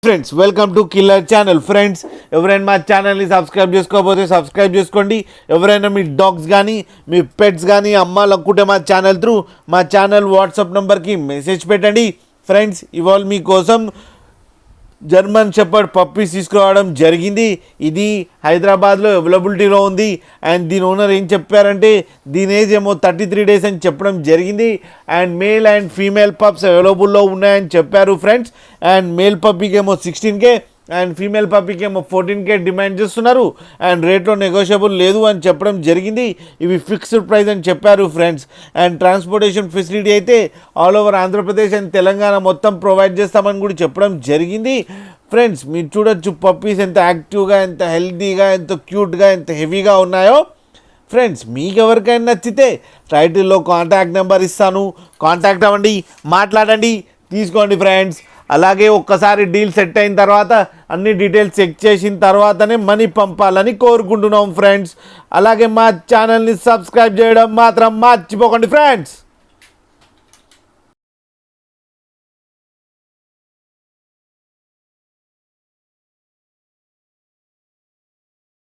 Friends welcome to killer channel. Friends ఎవరైనా మా ఛానల్ని సబ్స్క్రైబ్ చేసుకోకపోతే సబ్స్క్రైబ్ చేసుకోండి. ఎవరైనా మీ డాగ్స్ కానీ మీ పెట్స్ కానీ అమ్మాలనుకుంటే మా ఛానల్ వాట్సాప్ నెంబర్కి మెసేజ్ పెట్టండి. ఫ్రెండ్స్ ఇవాళ మీకోసం జర్మన్ షెపర్డ్ పప్పీస్ తీసుకురావడం జరిగింది. ఇది హైదరాబాద్లో అవైలబిలిటీలో ఉంది. అండ్ దీని ఓనర్ ఏం చెప్పారంటే దీని ఏజ్ ఏమో 33 days అని చెప్పడం జరిగింది. And male and female pups అవైలబుల్లో ఉన్నాయని చెప్పారు ఫ్రెండ్స్. అండ్ మేల్ పప్పీకి ఏమో 16K అండ్ ఫీమేల్ పప్పీకి ఏమో 14K డిమాండ్ చేస్తున్నారు. అండ్ రేట్లో నెగోషియబుల్ లేదు అని చెప్పడం జరిగింది. ఇవి ఫిక్స్డ్ ప్రైస్ అని చెప్పారు ఫ్రెండ్స్. అండ్ ట్రాన్స్పోర్టేషన్ ఫెసిలిటీ అయితే all over Andhra Pradesh and Telangana మొత్తం ప్రొవైడ్ చేస్తామని కూడా చెప్పడం జరిగింది. ఫ్రెండ్స్ మీరు చూడొచ్చు పప్పీస్ ఎంత యాక్టివ్గా, ఎంత హెల్తీగా, ఎంత క్యూట్గా, ఎంత హెవీగా ఉన్నాయో. ఫ్రెండ్స్ మీకు ఎవరికైనా నచ్చితే టైటిల్లో కాంటాక్ట్ నెంబర్ ఇస్తాను, కాంటాక్ట్ అవ్వండి, మాట్లాడండి, తీసుకోండి ఫ్రెండ్స్. అలాగే ఒక్కసారి డీల్ సెట్ అయిన తర్వాత అన్ని డీటెయిల్స్ చెక్ చేసిన తర్వాతనే మనీ పంపాలని కోరుకుంటున్నాం ఫ్రెండ్స్. అలాగే మా ఛానల్ని సబ్స్క్రైబ్ చేయడం మాత్రం మర్చిపోకండి ఫ్రెండ్స్.